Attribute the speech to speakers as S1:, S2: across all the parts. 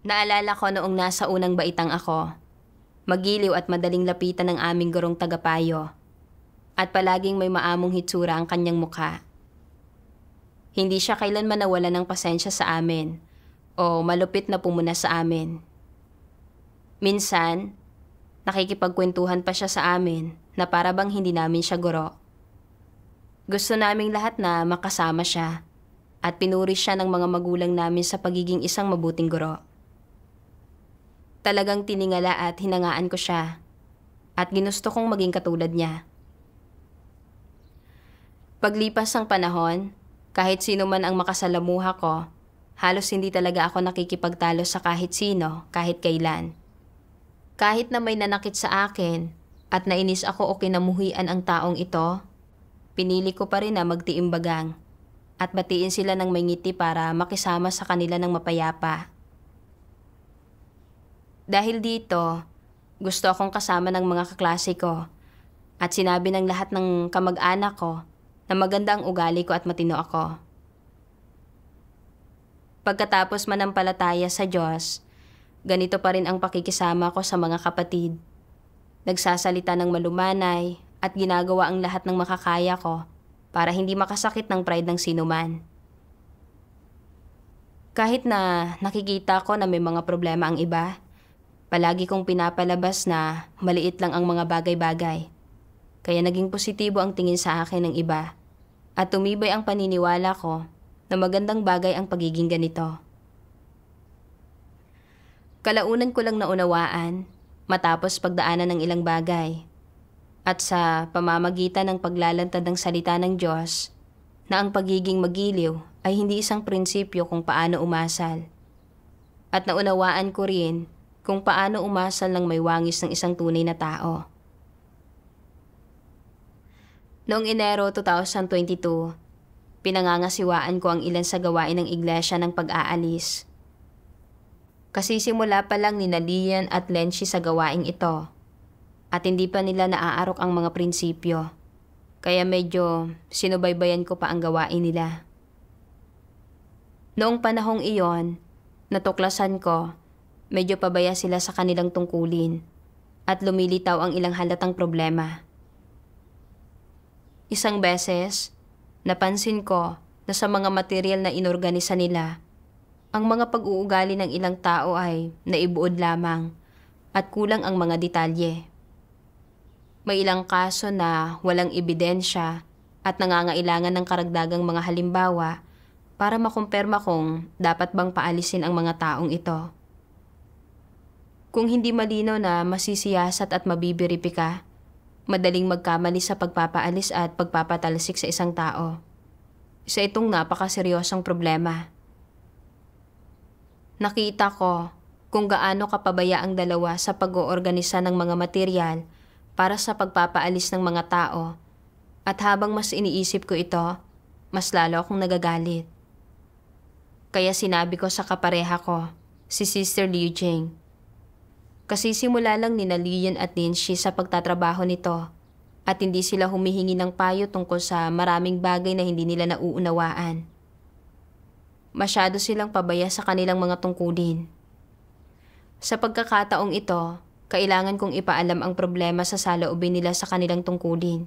S1: Naalala ko noong nasa unang baitang ako. Magiliw at madaling lapitan ng aming gurong tagapayo. At palaging may maamong hitsura ang kanyang mukha. Hindi siya kailanman nawala ng pasensya sa amin o malupit na pumuna sa amin. Minsan, nakikipagkwentuhan pa siya sa amin na para bang hindi namin siya guro. Gusto naming lahat na makasama siya at pinuri siya ng mga magulang namin sa pagiging isang mabuting guro. Talagang tiningala at hinangaan ko siya at ginusto kong maging katulad niya. Paglipas ng panahon, kahit sino man ang makasalamuha ko, halos hindi talaga ako nakikipagtalo sa kahit sino, kahit kailan. Kahit na may nanakit sa akin at nainis ako o kinamuhian ang taong ito, pinili ko pa rin na magtiimbagang at batiin sila ng may ngiti para makisama sa kanila ng mapayapa. Dahil dito, gusto akong kasama ng mga kaklase ko at sinabi ng lahat ng kamag-anak ko na maganda ang ugali ko at matino ako. Pagkatapos manampalataya sa Diyos, ganito pa rin ang pakikisama ko sa mga kapatid. Nagsasalita ng malumanay at ginagawa ang lahat ng makakaya ko para hindi makasakit ng pride ng sinuman. Kahit na nakikita ko na may mga problema ang iba, palagi kong pinapalabas na maliit lang ang mga bagay-bagay. Kaya naging positibo ang tingin sa akin ng iba at tumibay ang paniniwala ko na magandang bagay ang pagiging ganito. Kalaunan ko lang naunawaan matapos pagdaanan ng ilang bagay at sa pamamagitan ng paglalantad ng salita ng Diyos na ang pagiging magiliw ay hindi isang prinsipyo kung paano umasal. At naunawaan ko rin kung paano umasal ng may wangis ng isang tunay na tao. Noong Enero 2022, pinangangasiwaan ko ang ilan sa gawain ng iglesia ng pag-aalis. Kasi simula pa lang ni Lian at Lenshi sa gawaing ito at hindi pa nila naaarok ang mga prinsipyo, kaya medyo sinubaybayan ko pa ang gawain nila. Noong panahong iyon, natuklasan ko medyo pabaya sila sa kanilang tungkulin at lumilitaw ang ilang halatang problema. Isang beses, napansin ko na sa mga material na inorganisa nila, ang mga pag-uugali ng ilang tao ay naibuod lamang at kulang ang mga detalye. May ilang kaso na walang ebidensya at nangangailangan ng karagdagang mga halimbawa para makumpirma kung dapat bang paalisin ang mga taong ito. Kung hindi malinaw na masisiyasat at mabibiripika, madaling magkamali sa pagpapaalis at pagpapatalsik sa isang tao. Isa itong napakaseryosong problema. Nakita ko kung gaano kapabaya ang dalawa sa pag-oorganisa ng mga material para sa pagpapaalis ng mga tao at habang mas iniisip ko ito, mas lalo akong nagagalit. Kaya sinabi ko sa kapareha ko, si Sister Liu Jing. Kasi simula lang ni Lian at Linshi sa pagtatrabaho nito at hindi sila humihingi ng payo tungkol sa maraming bagay na hindi nila nauunawaan. Masyado silang pabaya sa kanilang mga tungkulin. Sa pagkakataong ito, kailangan kong ipaalam ang problema sa saloobin nila sa kanilang tungkulin.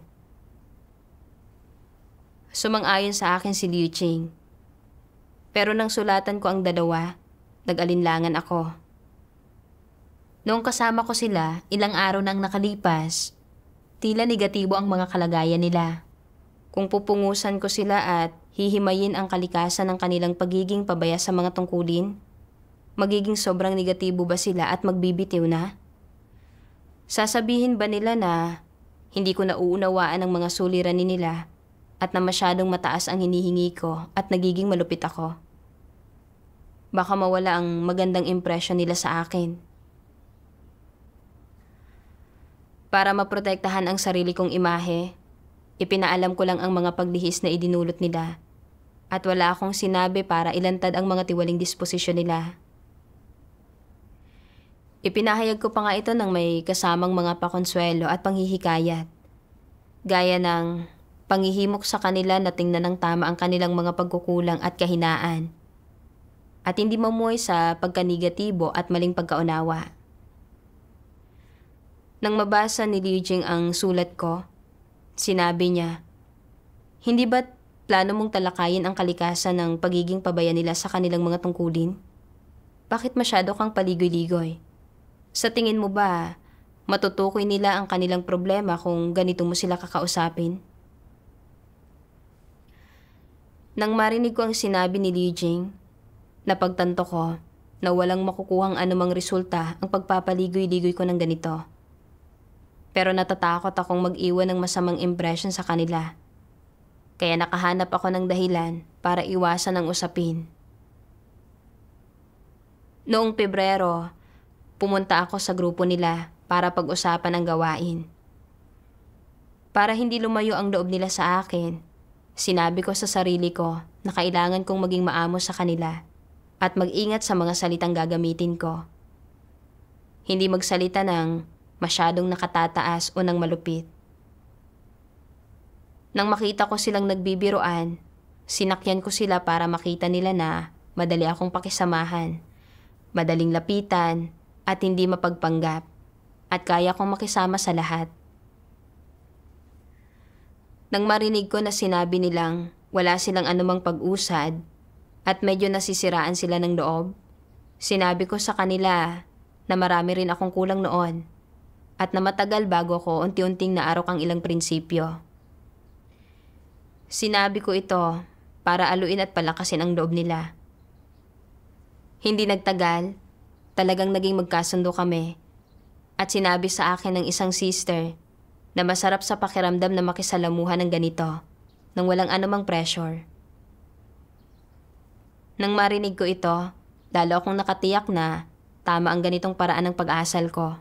S1: Sumang-ayon sa akin si Liu Jing. Pero nang sulatan ko ang dalawa, nag-alinlangan ako. Noong kasama ko sila, ilang araw nang nakalipas, tila negatibo ang mga kalagayan nila. Kung pupungusan ko sila at hihimayin ang kalikasan ng kanilang pagiging pabaya sa mga tungkulin, magiging sobrang negatibo ba sila at magbibitiw na? Sasabihin ba nila na hindi ko nauunawaan ang mga suliranin nila at na masyadong mataas ang hinihingi ko at nagiging malupit ako? Baka mawala ang magandang impresyon nila sa akin. Para maprotektahan ang sarili kong imahe, ipinaalam ko lang ang mga paglihis na idinulot nila at wala akong sinabi para ilantad ang mga tiwaling disposisyon nila. Ipinahayag ko pa nga ito ng may kasamang mga pakonsuelo at panghihikayat, gaya ng panghihimok sa kanila na tingnan ng tama ang kanilang mga pagkukulang at kahinaan. at hindi mamuhay sa pagkanegatibo at maling pagkaunawa. Nang mabasa ni Liu Jing ang sulat ko, sinabi niya, "Hindi ba't plano mong talakayin ang kalikasan ng pagiging pabaya nila sa kanilang mga tungkulin? Bakit masyado kang paligoy-ligoy? Sa tingin mo ba, matutukoy nila ang kanilang problema kung ganito mo sila kakausapin?" Nang marinig ko ang sinabi ni Liu Jing, napagtanto ko na walang makukuhang anumang resulta ang pagpapaligoy-ligoy ko ng ganito. Pero natatakot akong mag-iwan ng masamang impression sa kanila. Kaya nakahanap ako ng dahilan para iwasan ang usapin. Noong Pebrero, pumunta ako sa grupo nila para pag-usapan ang gawain. Para hindi lumayo ang loob nila sa akin, sinabi ko sa sarili ko na kailangan kong maging maamos sa kanila at mag-ingat sa mga salitang gagamitin ko. Hindi magsalita ng masyadong nakatataas o ng malupit. Nang makita ko silang nagbibiruan, sinakyan ko sila para makita nila na madali akong pakisamahan, madaling lapitan at hindi mapagpanggap, at kaya kong makisama sa lahat. Nang marinig ko na sinabi nilang wala silang anumang pag-usad at medyo nasisiraan sila ng loob, sinabi ko sa kanila na marami rin akong kulang noon at na matagal bago ko unti-unting naarok ang ilang prinsipyo. Sinabi ko ito para aluin at palakasin ang loob nila. Hindi nagtagal, talagang naging magkasundo kami at sinabi sa akin ng isang sister na masarap sa pakiramdam na makisalamuhan ng ganito nang walang anumang pressure. Nang marinig ko ito, lalo akong nakatiyak na tama ang ganitong paraan ng pag-aasal ko.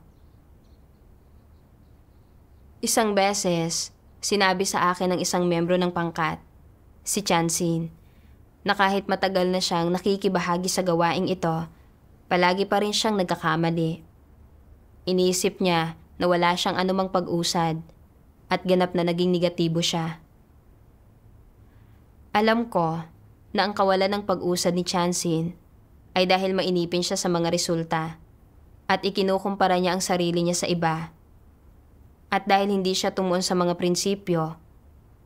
S1: Isang beses, sinabi sa akin ng isang miyembro ng pangkat, si Chansin, na kahit matagal na siyang nakikibahagi sa gawaing ito, palagi pa rin siyang nagkakamali. Iniisip niya na wala siyang anumang pag-usad at ganap na naging negatibo siya. Alam ko na ang kawalan ng pag-usad ni Chansin ay dahil mainipin siya sa mga resulta at ikinukumpara niya ang sarili niya sa iba. At dahil hindi siya tumuon sa mga prinsipyo,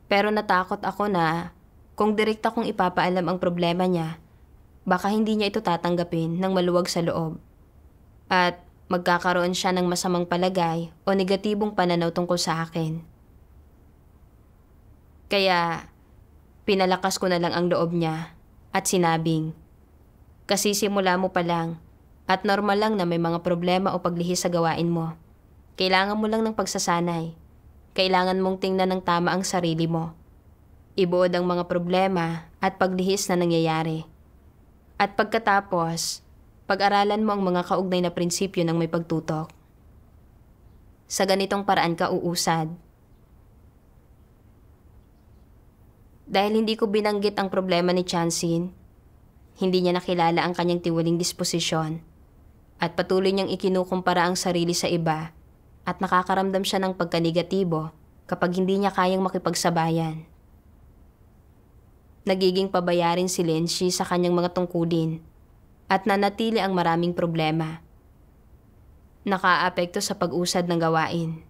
S1: pero natakot ako na kung direkta kong ipapaalam ang problema niya, baka hindi niya ito tatanggapin ng maluwag sa loob. At magkakaroon siya ng masamang palagay o negatibong pananaw tungkol sa akin. Kaya pinalakas ko na lang ang loob niya at sinabing, "Kasi simula mo pa lang at normal lang na may mga problema o paglihis sa gawain mo. Kailangan mo lang ng pagsasanay. Kailangan mong tingnan ng tama ang sarili mo. Ibuod ang mga problema at paglihis na nangyayari. At pagkatapos, pag-aralan mo ang mga kaugnay na prinsipyo ng may pagtutok. Sa ganitong paraan ka uusad." Dahil hindi ko binanggit ang problema ni Chansin, hindi niya nakilala ang kanyang tiwaling disposisyon at patuloy niyang ikinukumpara ang sarili sa iba at nakakaramdam siya ng pagkanegatibo kapag hindi niya kayang makipagsabayan. Nagiging pabayarin si Lenshi sa kanyang mga tungkulin at nanatili ang maraming problema. Nakaapekto sa pag-usad ng gawain.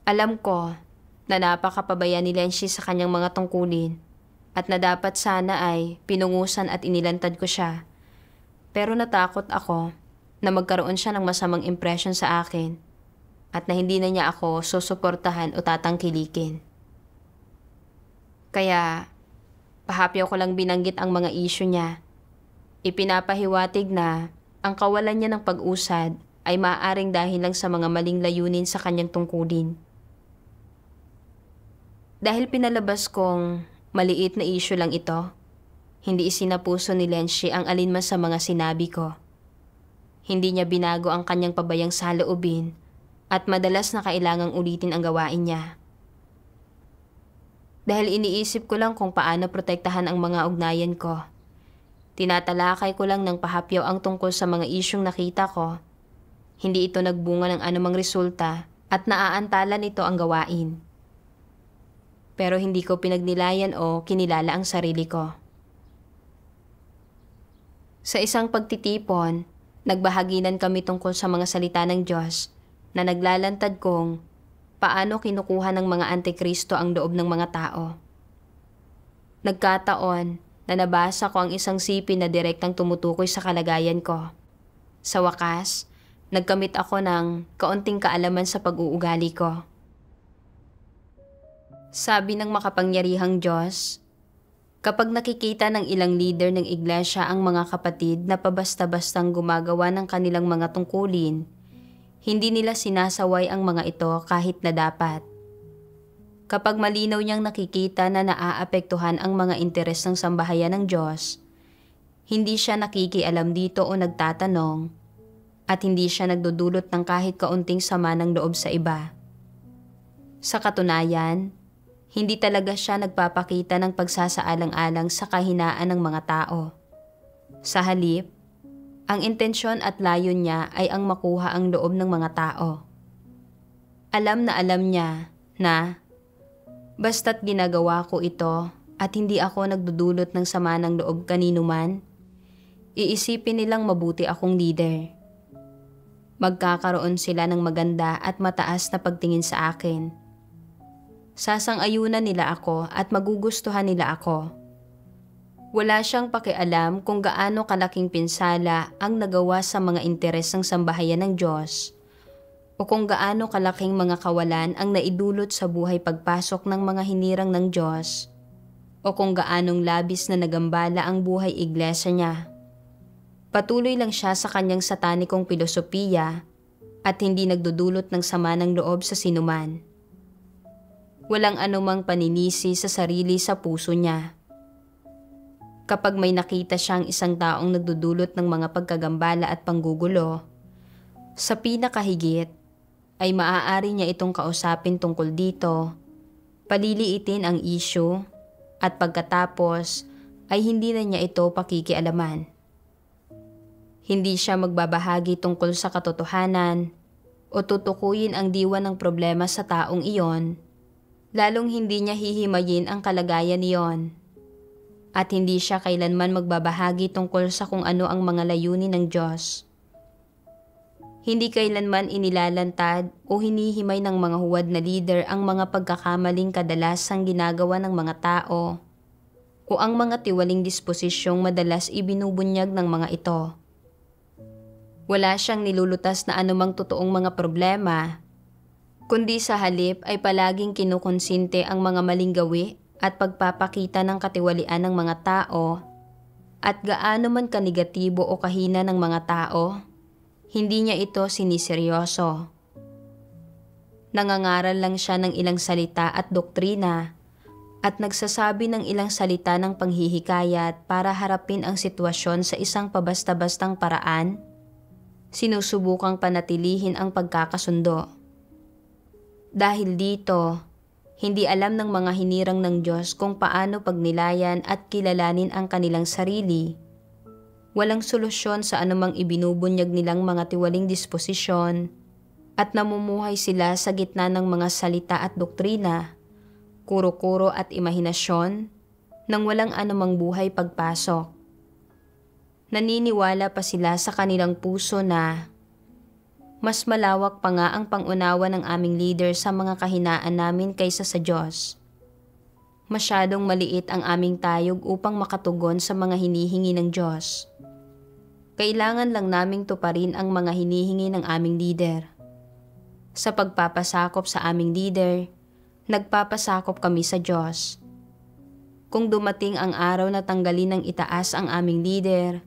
S1: Alam ko na napakapabaya ni Lenshi sa kanyang mga tungkulin at na dapat sana ay pinungusan at inilantad ko siya. Pero natakot ako na magkaroon siya ng masamang impression sa akin at na hindi na niya ako susuportahan o tatangkilikin. Kaya pahapyaw ko lang binanggit ang mga issue niya. Ipinapahiwatig na ang kawalan niya ng pag-usad ay maaaring dahil lang sa mga maling layunin sa kanyang tungkulin. Dahil pinalabas kong maliit na issue lang ito, hindi isinapuso ni Lenshi ang alinman sa mga sinabi ko. Hindi niya binago ang kanyang pabayang saloobin at madalas na kailangang ulitin ang gawain niya. Dahil iniisip ko lang kung paano protektahan ang mga ugnayan ko, tinatalakay ko lang ng pahapyaw ang tungkol sa mga isyong nakita ko. Hindi ito nagbunga ng anumang resulta at naaantala nito ang gawain. Pero hindi ko pinagnilayan o kinilala ang sarili ko. Sa isang pagtitipon, nagbahaginan kami tungkol sa mga salita ng Diyos na naglalantad kung paano kinukuha ng mga antikristo ang loob ng mga tao. Nagkataon na nabasa ko ang isang sipin na direktang tumutukoy sa kalagayan ko. Sa wakas, nagkamit ako ng kaunting kaalaman sa pag-uugali ko. Sabi ng makapangyarihang Diyos, kapag nakikita ng ilang leader ng iglesia ang mga kapatid na pabasta-bastang gumagawa ng kanilang mga tungkulin, hindi nila sinasaway ang mga ito kahit na dapat. Kapag malinaw niyang nakikita na naaapektuhan ang mga interes ng sambahayan ng Diyos, hindi siya nakikialam dito o nagtatanong, at hindi siya nagdudulot ng kahit kaunting sama ng loob sa iba. Sa katunayan, hindi talaga siya nagpapakita ng pagsasaalang-alang sa kahinaan ng mga tao. Sa halip, ang intensyon at layon niya ay ang makuha ang loob ng mga tao. Alam niya na basta't ginagawa ko ito at hindi ako nagdudulot ng sama ng loob kanino man, iisipin nilang mabuti akong leader. Magkakaroon sila ng maganda at mataas na pagtingin sa akin. Sasang-ayunan nila ako at magugustuhan nila ako. Wala siyang pakialam kung gaano kalaking pinsala ang nagawa sa mga interes ng sambahayan ng Diyos o kung gaano kalaking mga kawalan ang naidulot sa buhay pagpasok ng mga hinirang ng Diyos o kung gaanong labis na nagambala ang buhay iglesia niya. Patuloy lang siya sa kanyang satanikong pilosopiya at hindi nagdudulot ng sama ng loob sa sinuman. Walang anumang paninisi sa sarili sa puso niya. Kapag may nakita siyang isang taong nagdudulot ng mga pagkagambala at panggugulo, sa pinakahigit ay maaari niya itong kausapin tungkol dito, paliliitin ang issue, at pagkatapos ay hindi na niya ito pakikialaman. Hindi siya magbabahagi tungkol sa katotohanan o tutukuyin ang diwa ng problema sa taong iyon, lalong hindi niya hihimayin ang kalagayan niyon. At hindi siya kailanman magbabahagi tungkol sa kung ano ang mga layunin ng Diyos. Hindi kailanman inilalantad o hinihimay ng mga huwad na leader ang mga pagkakamaling kadalasang ginagawa ng mga tao o ang mga tiwaling disposisyong madalas ibinubunyag ng mga ito. Wala siyang nilulutas na anumang totoong mga problema, kundi sa halip ay palaging kinukonsinte ang mga maling gawi at pagpapakita ng katiwalian ng mga tao, at gaano man kanegatibo o kahina ng mga tao, hindi niya ito siniseryoso. Nangangaral lang siya ng ilang salita at doktrina at nagsasabi ng ilang salita ng panghihikayat para harapin ang sitwasyon sa isang pabasta-bastang paraan. Sinusubukang panatilihin ang pagkakasundo. Dahil dito, hindi alam ng mga hinirang ng Diyos kung paano pagnilayan at kilalanin ang kanilang sarili. Walang solusyon sa anumang ibinubunyag nilang mga tiwaling disposisyon at namumuhay sila sa gitna ng mga salita at doktrina, kuro-kuro at imahinasyon nang walang anumang buhay pagpasok. Naniniwala pa sila sa kanilang puso na mas malawak pa nga ang pangunawa ng aming leader sa mga kahinaan namin kaysa sa Diyos. Masyadong maliit ang aming tayog upang makatugon sa mga hinihingi ng Diyos. Kailangan lang naming tuparin ang mga hinihingi ng aming leader. Sa pagpapasakop sa aming leader, nagpapasakop kami sa Diyos. Kung dumating ang araw na tanggalin ng itaas ang aming leader,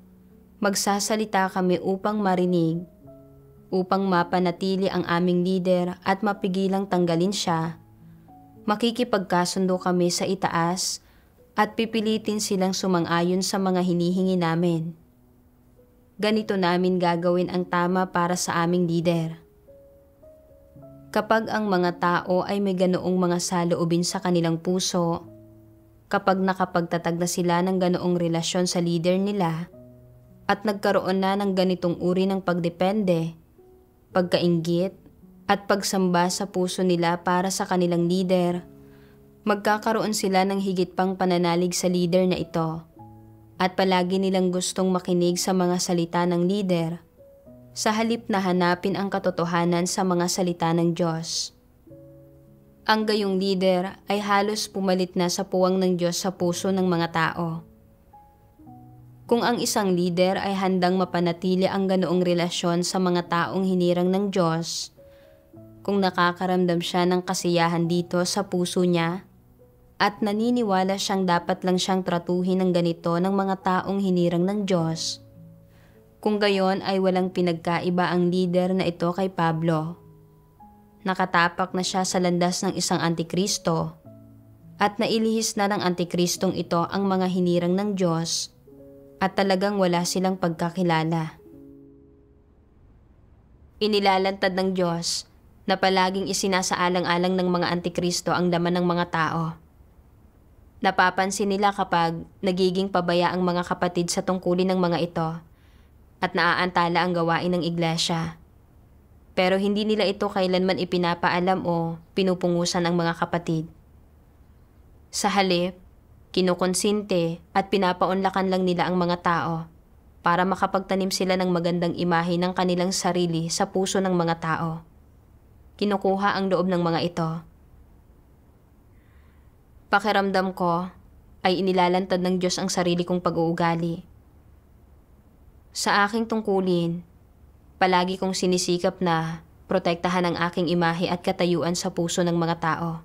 S1: magsasalita kami upang marinig, upang mapanatili ang aming leader at mapigilang tanggalin siya. Makikipagkasundo kami sa itaas at pipilitin silang sumang-ayon sa mga hinihingi namin. Ganito namin gagawin ang tama para sa aming leader. Kapag ang mga tao ay may ganoong mga saloobin sa kanilang puso, kapag nakapagtatag na sila ng ganoong relasyon sa leader nila, at nagkaroon na ng ganitong uri ng pagdepende, pagkainggit, at pagsamba sa puso nila para sa kanilang leader, magkakaroon sila ng higit pang pananalig sa leader na ito, at palagi nilang gustong makinig sa mga salita ng lider sa halip na hanapin ang katotohanan sa mga salita ng Diyos. Ang gayong lider ay halos pumalit na sa puwang ng Diyos sa puso ng mga tao. Kung ang isang lider ay handang mapanatili ang ganoong relasyon sa mga taong hinirang ng Diyos, kung nakakaramdam siya ng kasiyahan dito sa puso niya, at naniniwala siyang dapat lang siyang tratuhin ng ganito ng mga taong hinirang ng Diyos, kung gayon ay walang pinagkaiba ang lider na ito kay Pablo. Nakatapak na siya sa landas ng isang antikristo at nailihis na ng antikristong ito ang mga hinirang ng Diyos at talagang wala silang pagkakilala. Inilalantad ng Diyos na palaging isinasaalang-alang ng mga antikristo ang laman ng mga tao. Napapansin nila kapag nagiging pabaya ang mga kapatid sa tungkulin ng mga ito at naaantala ang gawain ng iglesia. Pero hindi nila ito kailanman ipinapaalam o pinupungusan ang mga kapatid. Sa halip, kinukonsinte at pinapaunlakan lang nila ang mga tao para makapagtanim sila ng magandang imahe ng kanilang sarili sa puso ng mga tao. Kinukuha ang loob ng mga ito. Pakiramdam ko ay inilalantad ng Diyos ang sarili kong pag-uugali. Sa aking tungkulin, palagi kong sinisikap na protektahan ang aking imahe at katayuan sa puso ng mga tao.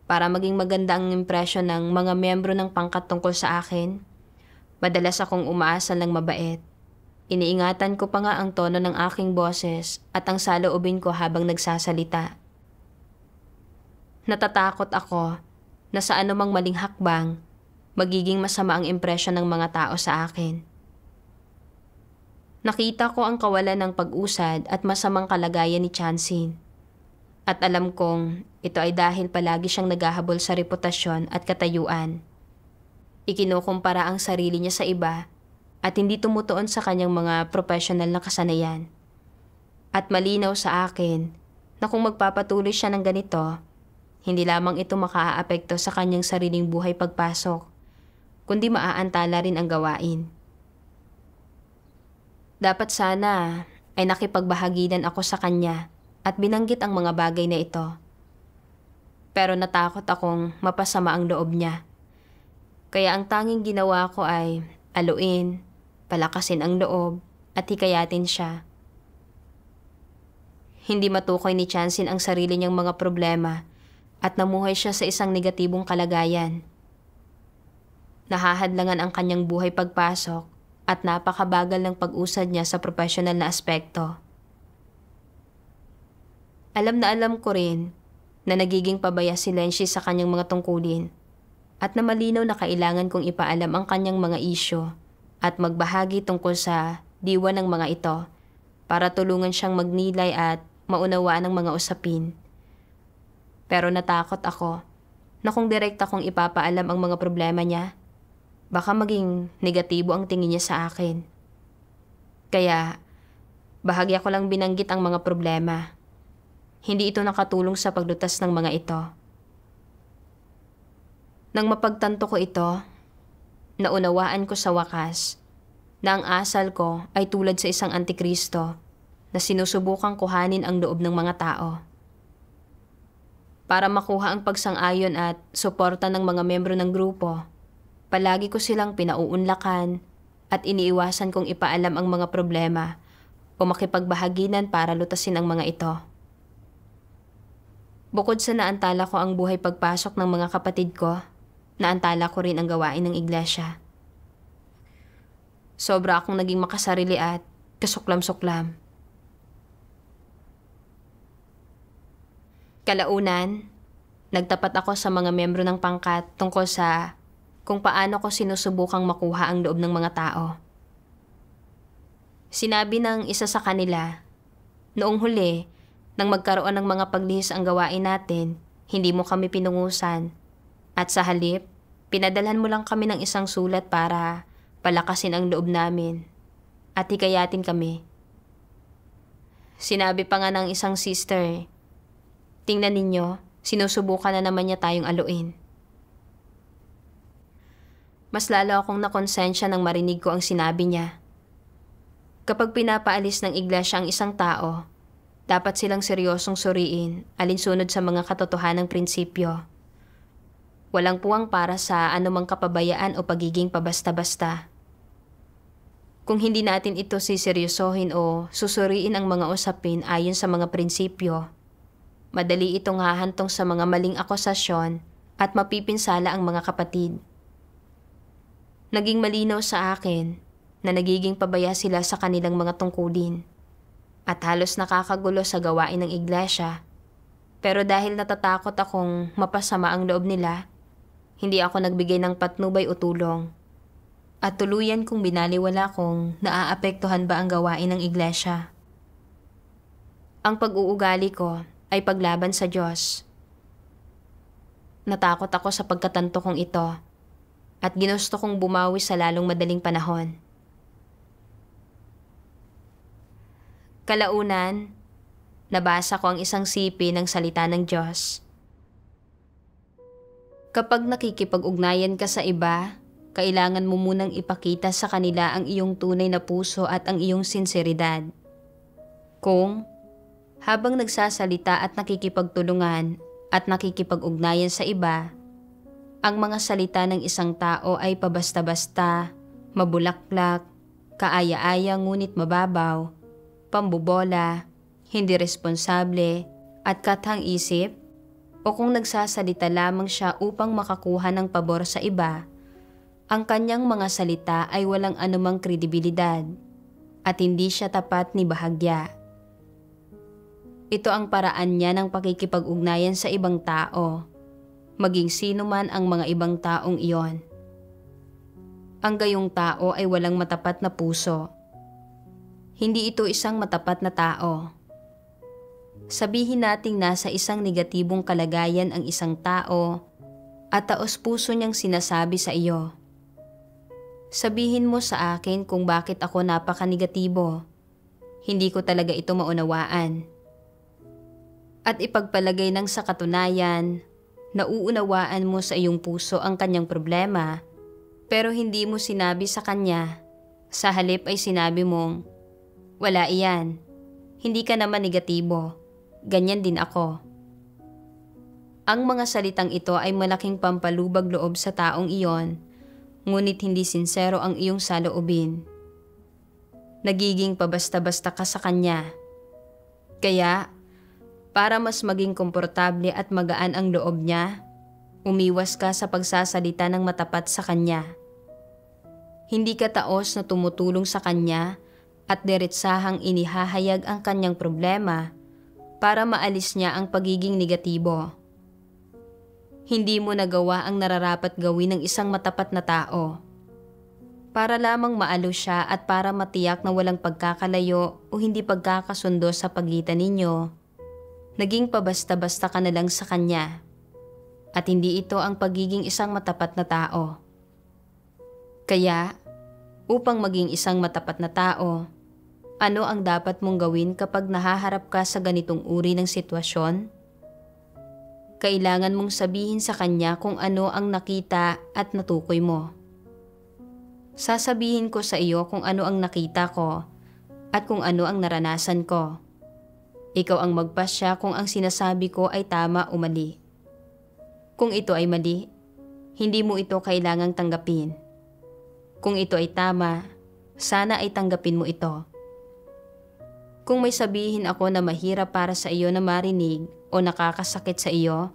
S1: Para maging maganda ang impresyon ng mga miyembro ng pangkat tungkol sa akin, madalas akong umaasal ng mabait. Iniingatan ko pa nga ang tono ng aking boses at ang saloobin ko habang nagsasalita. Natatakot ako na sa anumang maling hakbang, magiging masama ang impresyon ng mga tao sa akin. Nakita ko ang kawalan ng pag-usad at masamang kalagayan ni Chansin. At alam kong ito ay dahil palagi siyang naghahabol sa reputasyon at katayuan. Ikinukumpara ang sarili niya sa iba at hindi tumutuon sa kanyang mga professional na kasanayan. At malinaw sa akin na kung magpapatuloy siya ng ganito, hindi lamang ito makaaapekto sa kanyang sariling buhay pagpasok, kundi maaantala rin ang gawain. Dapat sana ay nakipagbahaginan ako sa kanya at binanggit ang mga bagay na ito. Pero natakot akong mapasama ang loob niya. Kaya ang tanging ginawa ko ay aluin, palakasin ang loob at hikayatin siya. Hindi matukoy ni Chansin ang sarili niyang mga problema at namuhay siya sa isang negatibong kalagayan. Nahahadlangan ang kanyang buhay pagpasok at napakabagal ng pag-usad niya sa professional na aspekto. Alam na alam ko rin na nagiging pabaya si Lenshi sa kanyang mga tungkulin at na malinaw na kailangan kong ipaalam ang kanyang mga isyo at magbahagi tungkol sa diwa ng mga ito para tulungan siyang magnilay at maunawaan ang mga usapin. Pero natakot ako na kung direkta kong ipapaalam ang mga problema niya, baka maging negatibo ang tingin niya sa akin. Kaya, bahagya ko lang binanggit ang mga problema. Hindi ito nakatulong sa paglutas ng mga ito. Nang mapagtanto ko ito, naunawaan ko sa wakas na ang asal ko ay tulad sa isang antikristo na sinusubukang kuhanin ang loob ng mga tao. Para makuha ang pagsang-ayon at suporta ng mga membro ng grupo, palagi ko silang pinauunlakan at iniiwasan kong ipaalam ang mga problema o makipagbahaginan para lutasin ang mga ito. Bukod sa naantala ko ang buhay pagpasok ng mga kapatid ko, naantala ko rin ang gawain ng iglesia. Sobra akong naging makasarili at kasuklam-suklam. Kalaunan, nagtapat ako sa mga membro ng pangkat tungkol sa kung paano ko sinusubukang makuha ang loob ng mga tao. Sinabi ng isa sa kanila, noong huli, nang magkaroon ng mga paglihis ang gawain natin, hindi mo kami pinungusan. At sa halip, pinadalhan mo lang kami ng isang sulat para palakasin ang loob namin at hikayatin kami. Sinabi pa nga ng isang sister, tingnan ninyo, sinusubukan na naman niya tayong aluin. Mas lalo akong nakonsensya nang marinig ko ang sinabi niya. Kapag pinapaalis ng iglesia ang isang tao, dapat silang seryosong suriin alinsunod sa mga katotohanang prinsipyo. Walang puwang para sa anumang kapabayaan o pagiging pabasta-basta. Kung hindi natin ito siseryosohin o susuriin ang mga usapin ayon sa mga prinsipyo, madali itong hahantong sa mga maling akusasyon at mapipinsala ang mga kapatid. Naging malinaw sa akin na nagiging pabaya sila sa kanilang mga tungkulin at halos nakakagulo sa gawain ng iglesia. Pero dahil natatakot akong mapasama ang loob nila, hindi ako nagbigay ng patnubay o tulong. At tuluyan kong binaliwala kung naaapektuhan ba ang gawain ng iglesia. Ang pag-uugali ko ay paglaban sa Diyos. Natakot ako sa pagkatanto kong ito at ginusto kong bumawi sa lalong madaling panahon. Kalaunan, nabasa ko ang isang sipi ng salita ng Diyos. Kapag nakikipag-ugnayan ka sa iba, kailangan mo munang ipakita sa kanila ang iyong tunay na puso at ang iyong sinseridad. Kung, habang nagsasalita at nakikipagtulungan at nakikipag-ugnayan sa iba, ang mga salita ng isang tao ay pabasta-basta, mabulaklak, kaaya-aya ngunit mababaw, pambobola, hindi responsable, at kathang isip, o kung nagsasalita lamang siya upang makakuha ng pabor sa iba, ang kanyang mga salita ay walang anumang kredibilidad at hindi siya tapat ni bahagya. Ito ang paraan niya ng pakikipag-ugnayan sa ibang tao, maging sino man ang mga ibang taong iyon. Ang gayong tao ay walang matapat na puso. Hindi ito isang matapat na tao. Sabihin nating nasa isang negatibong kalagayan ang isang tao at taos-puso niyang sinasabi sa iyo. Sabihin mo sa akin kung bakit ako napaka-negatibo. Hindi ko talaga ito maunawaan. At ipagpalagay ng sa katunayan, nauunawaan mo sa iyong puso ang kanyang problema, pero hindi mo sinabi sa kanya. Sa halip ay sinabi mong, wala iyan, hindi ka naman negatibo, ganyan din ako. Ang mga salitang ito ay malaking pampalubag loob sa taong iyon, ngunit hindi sinsero ang iyong saloobin. Nagiging pabasta-basta ka sa kanya. Kaya, para mas maging komportable at magaan ang loob niya, umiwas ka sa pagsasalita ng matapat sa kanya. Hindi ka taos na tumutulong sa kanya at diretsahang inihahayag ang kanyang problema para maalis niya ang pagiging negatibo. Hindi mo nagawa ang nararapat gawin ng isang matapat na tao. Para lamang maalo siya at para matiyak na walang pagkakalayo o hindi pagkakasundo sa pagitan ninyo, naging pabasta-basta ka na lang sa kanya. At hindi ito ang pagiging isang matapat na tao. Kaya, upang maging isang matapat na tao, ano ang dapat mong gawin kapag nahaharap ka sa ganitong uri ng sitwasyon? Kailangan mong sabihin sa kanya kung ano ang nakita at natukoy mo. Sasabihin ko sa iyo kung ano ang nakita ko at kung ano ang naranasan ko. Ikaw ang magpasya kung ang sinasabi ko ay tama o mali. Kung ito ay mali, hindi mo ito kailangang tanggapin. Kung ito ay tama, sana ay tanggapin mo ito. Kung may sabihin ako na mahirap para sa iyo na marinig o nakakasakit sa iyo,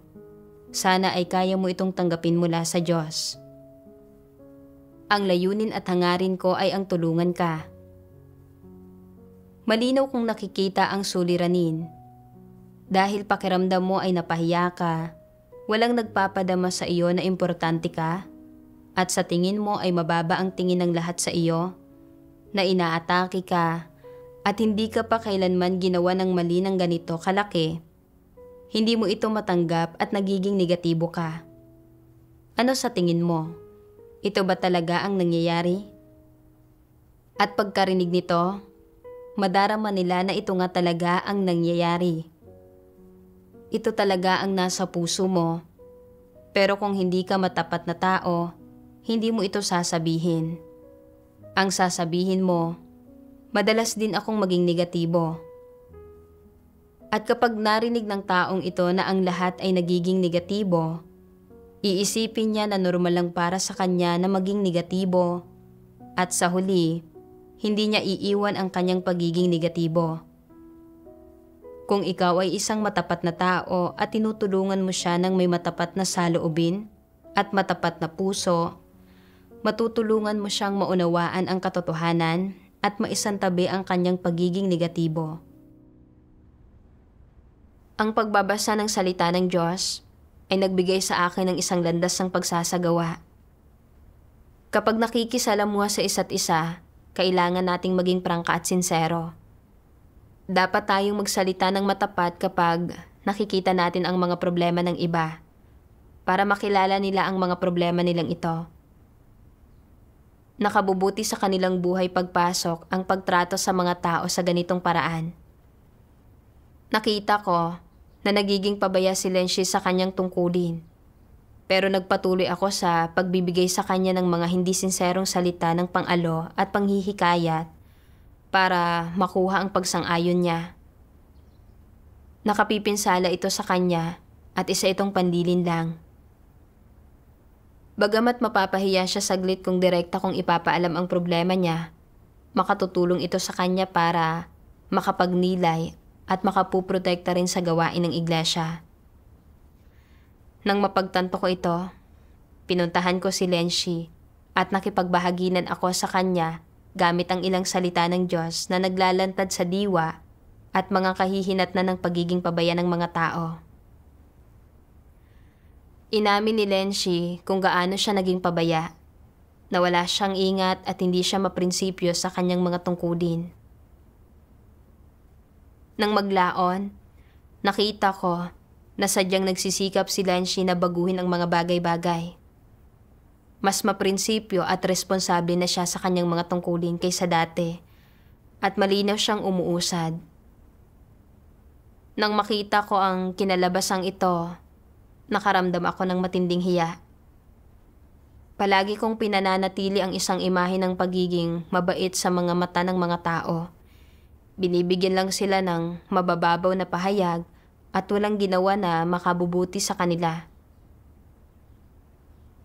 S1: sana ay kaya mo itong tanggapin mula sa Diyos. Ang layunin at hangarin ko ay ang tulungan ka. Malinaw kung nakikita ang suliranin. Dahil pakiramdam mo ay napahiya ka, walang nagpapadama sa iyo na importante ka, at sa tingin mo ay mababa ang tingin ng lahat sa iyo, na inaatake ka, at hindi ka pa kailanman ginawa ng mali ng ganito kalaki, hindi mo ito matanggap at nagiging negatibo ka. Ano sa tingin mo? Ito ba talaga ang nangyayari? At pagkarinig nito, madarama nila na ito nga talaga ang nangyayari. Ito talaga ang nasa puso mo. Pero kung hindi ka matapat na tao, hindi mo ito sasabihin. Ang sasabihin mo, madalas din akong maging negatibo. At kapag narinig ng taong ito na ang lahat ay nagiging negatibo, iisipin niya na normal lang para sa kanya na maging negatibo at sa huli, hindi niya iiwan ang kanyang pagiging negatibo. Kung ikaw ay isang matapat na tao at tinutulungan mo siya ng may matapat na saloobin at matapat na puso, matutulungan mo siyang maunawaan ang katotohanan at maisantabi ang kanyang pagiging negatibo. Ang pagbabasa ng salita ng Diyos ay nagbigay sa akin ng isang landas ng pagsasagawa. Kapag nakikisalamuha sa isa't isa, kailangan nating maging prangka at sinsero. Dapat tayong magsalita ng matapat kapag nakikita natin ang mga problema ng iba para makilala nila ang mga problema nilang ito. Nakabubuti sa kanilang buhay pagpasok ang pagtrato sa mga tao sa ganitong paraan. Nakita ko na nagiging pabaya si Lenshi sa kanyang tungkulin. Pero nagpatuloy ako sa pagbibigay sa kanya ng mga hindi sinserong salita ng pang-alo at panghihikayat para makuha ang pagsang-ayon niya. Nakapipinsala ito sa kanya at isa itong pandilin lang. Bagamat mapapahiya siya saglit kung direkta kong ipapaalam ang problema niya, makatutulong ito sa kanya para makapagnilay at makapuprotekta rin sa gawain ng iglesia. Nang mapagtanto ko ito, pinuntahan ko si Lenshi at nakipagbahaginan ako sa kanya gamit ang ilang salita ng Diyos na naglalantad sa diwa at mga kahihinatnan ng pagiging pabaya ng mga tao. Inamin ni Lenshi kung gaano siya naging pabaya, na wala siyang ingat at hindi siya maprinsipyo sa kanyang mga tungkulin. Nang maglaon, nakita ko na sadyang nagsisikap si Lenshi na baguhin ang mga bagay-bagay. Mas maprinsipyo at responsable na siya sa kanyang mga tungkulin kaysa dati at malinaw siyang umuusad. Nang makita ko ang kinalabasang ito, nakaramdam ako ng matinding hiya. Palagi kong pinananatili ang isang imahe ng pagiging mabait sa mga mata ng mga tao. Binibigyan lang sila ng mabababaw na pahayag at walang ginawa na makabubuti sa kanila.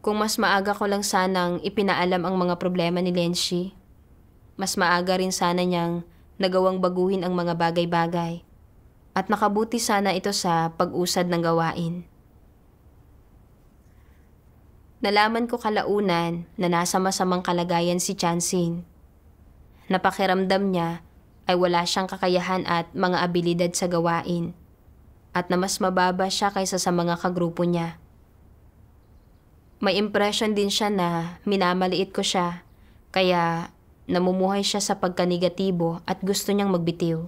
S1: Kung mas maaga ko lang sanang ipinaalam ang mga problema ni Lenshi, mas maaga rin sana niyang nagawang baguhin ang mga bagay-bagay at nakabuti sana ito sa pag-usad ng gawain. Nalaman ko kalaunan na nasa masamang kalagayan si Chansin. Napakiramdam niya ay wala siyang kakayahan at mga abilidad sa gawain at na mas mababa siya kaysa sa mga kagrupo niya. May impression din siya na minamaliit ko siya kaya namumuhay siya sa pagkanegatibo at gusto niyang magbitiw.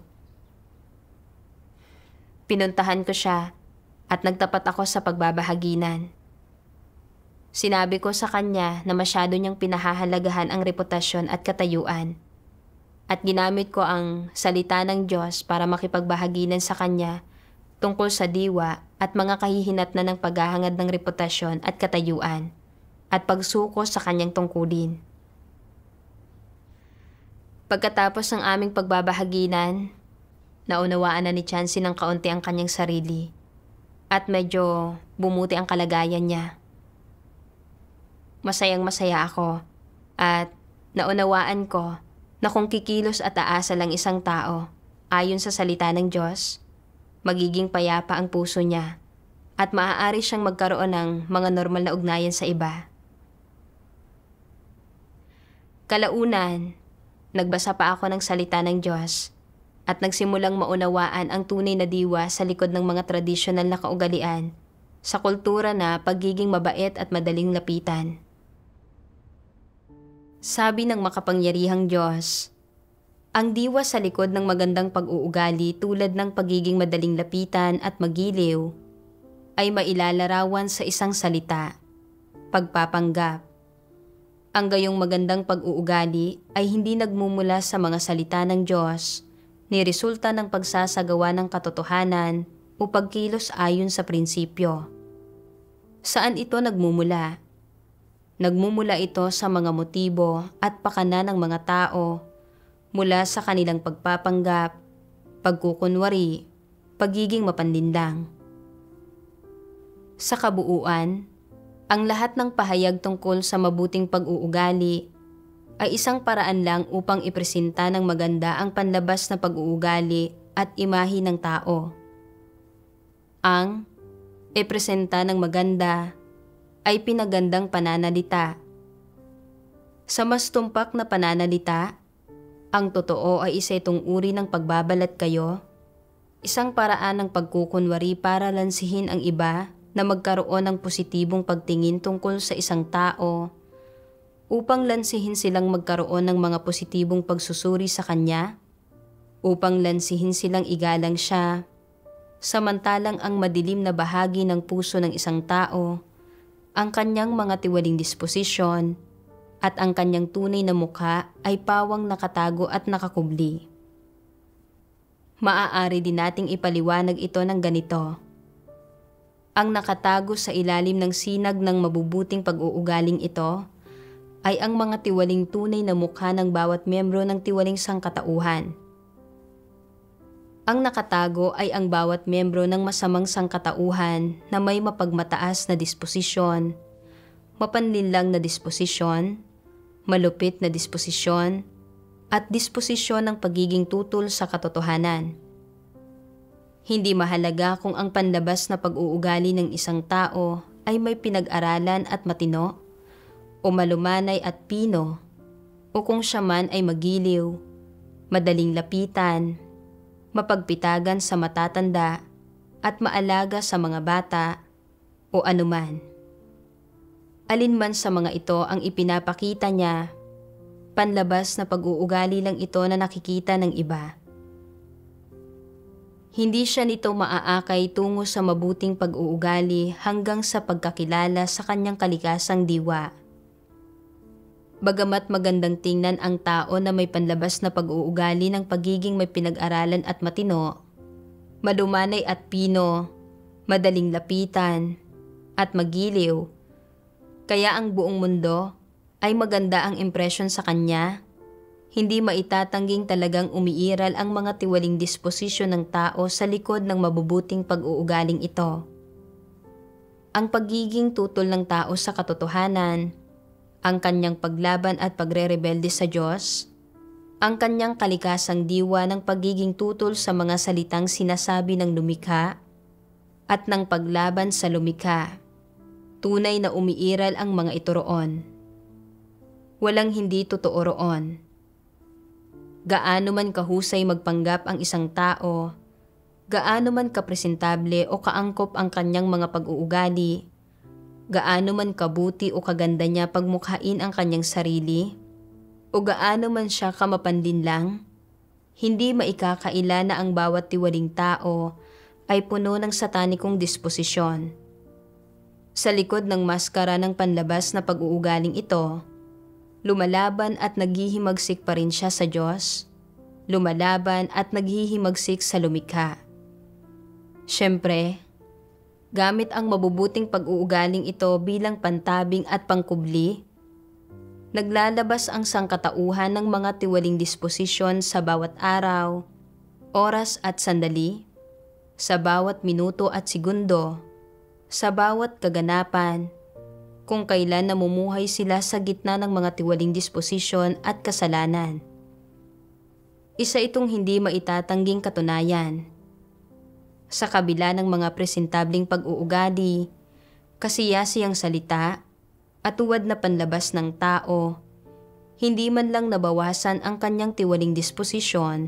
S1: Pinuntahan ko siya at nagtapat ako sa pagbabahaginan. Sinabi ko sa kanya na masyado niyang pinahahalagahan ang reputasyon at katayuan. At ginamit ko ang salita ng Diyos para makipagbahaginan sa kanya tungkol sa diwa at mga kahihinatnan ng paghahangad ng reputasyon at katayuan at pagsuko sa kanyang tungkulin. Pagkatapos ng aming pagbabahaginan, naunawaan na ni Chansey ng kaunti ang kanyang sarili at medyo bumuti ang kalagayan niya. Masayang-masaya ako at naunawaan ko na kung kikilos at aasa lang isang tao ayon sa salita ng Diyos, magiging payapa ang puso niya at maaari siyang magkaroon ng mga normal na ugnayan sa iba. Kalaunan, nagbasa pa ako ng salita ng Diyos at nagsimulang maunawaan ang tunay na diwa sa likod ng mga tradisyonal na kaugalian sa kultura na pagiging mabait at madaling lapitan. Sabi ng makapangyarihang Diyos, ang diwa sa likod ng magandang pag-uugali tulad ng pagiging madaling lapitan at magiliw ay mailalarawan sa isang salita, pagpapanggap. Ang gayong magandang pag-uugali ay hindi nagmumula sa mga salita ng Diyos, ni resulta ng pagsasagawa ng katotohanan o pagkilos ayon sa prinsipyo. Saan ito nagmumula? Nagmumula ito sa mga motibo at pakana ng mga tao mula sa kanilang pagpapanggap, pagkukunwari, pagiging mapanlinlang. Sa kabuuan, ang lahat ng pahayag tungkol sa mabuting pag-uugali ay isang paraan lang upang ipresenta ng maganda ang panlabas na pag-uugali at imahe ng tao. Ang ipresenta ng maganda ay pinagandang pananalita. Sa mas tumpak na pananalita, ang totoo ay isa itong uri ng pagbabalat kayo, isang paraan ng pagkukunwari para lansihin ang iba na magkaroon ng positibong pagtingin tungkol sa isang tao upang lansihin silang magkaroon ng mga positibong pagsusuri sa kanya, upang lansihin silang igalang siya, samantalang ang madilim na bahagi ng puso ng isang tao, ang kanyang mga tiwaling disposisyon at ang kanyang tunay na mukha ay pawang nakatago at nakakubli. Maaari din nating ipaliwanag ito ng ganito. Ang nakatago sa ilalim ng sinag ng mabubuting pag-uugaling ito ay ang mga tiwaling tunay na mukha ng bawat miyembro ng tiwaling sangkatauhan. Ang nakatago ay ang bawat miyembro ng masamang sangkatauhan na may mapagmataas na disposisyon, mapanlinlang na disposisyon, malupit na disposisyon, at disposisyon ng pagiging tutol sa katotohanan. Hindi mahalaga kung ang panlabas na pag-uugali ng isang tao ay may pinag-aralan at matino, o malumanay at pino, o kung siya man ay magiliw, madaling lapitan, mapagpitagan sa matatanda, at maalaga sa mga bata, o anuman. Alinman sa mga ito ang ipinapakita niya, panlabas na pag-uugali lang ito na nakikita ng iba. Hindi siya nito maaakay tungo sa mabuting pag-uugali hanggang sa pagkakilala sa kanyang kalikasang diwa. Bagamat magandang tingnan ang tao na may panlabas na pag-uugali ng pagiging may pinag-aralan at matino, malumanay at pino, madaling lapitan, at magiliw, kaya ang buong mundo ay maganda ang impresyon sa kanya, hindi maitatangging talagang umiiral ang mga tiwaling disposisyon ng tao sa likod ng mabubuting pag-uugaling ito. Ang pagiging tutol ng tao sa katotohanan, ang kanyang paglaban at pagre-rebelde sa Diyos, ang kanyang kalikasang diwa ng pagiging tutol sa mga salitang sinasabi ng lumikha, at ng paglaban sa lumikha, tunay na umiiral ang mga ito roon. Walang hindi totoo roon. Gaano man kahusay magpanggap ang isang tao, gaano man kapresentable o kaangkop ang kanyang mga pag-uugali, gaano man kabuti o kaganda niya pagmukhain ang kanyang sarili, o gaano man siya kamapanlinlang, hindi maikakaila na ang bawat tiwaling tao ay puno ng satanikong disposisyon. Sa likod ng maskara ng panlabas na pag-uugaling ito, lumalaban at naghihimagsik pa rin siya sa Diyos, lumalaban at naghihimagsik sa lumikha. Siyempre, gamit ang mabubuting pag-uugaling ito bilang pantabing at pangkubli, naglalabas ang sangkatauhan ng mga tiwaling disposisyon sa bawat araw, oras at sandali, sa bawat minuto at segundo, sa bawat kaganapan, kung kailan namumuhay sila sa gitna ng mga tiwaling disposisyon at kasalanan. Isa itong hindi maitatangging katunayan. Sa kabila ng mga presentabling pag-uugali, kasiyasiyang salita, at tuwad na panlabas ng tao, hindi man lang nabawasan ang kanyang tiwaling disposisyon,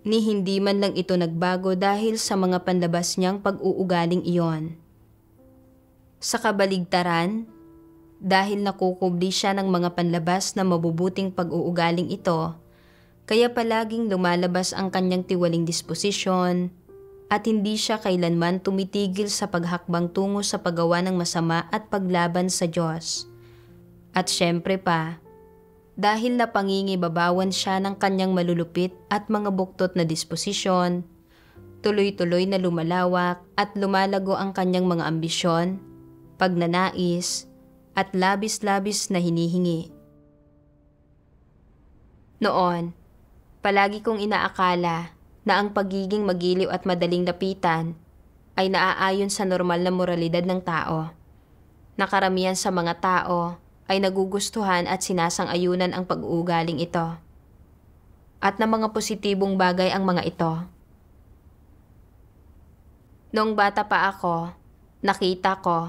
S1: ni hindi man lang ito nagbago dahil sa mga panlabas niyang pag-uugaling iyon. Sa kabaligtaran, dahil nakukubli siya ng mga panlabas na mabubuting pag-uugaling ito, kaya palaging lumalabas ang kanyang tiwaling disposisyon at hindi siya kailanman tumitigil sa paghakbang tungo sa paggawa ng masama at paglaban sa Diyos. At syempre pa, dahil napangingibabawan siya ng kanyang malulupit at mga buktot na disposisyon, tuloy-tuloy na lumalawak at lumalago ang kanyang mga ambisyon, pagnanais, at labis-labis na hinihingi. Noon, palagi kong inaakala na ang pagiging magiliw at madaling lapitan ay naaayon sa normal na moralidad ng tao. Nakaramihan sa mga tao ay nagugustuhan at sinasang-ayunan ang pag-uugaling ito. At na mga positibong bagay ang mga ito. Noong bata pa ako, nakita ko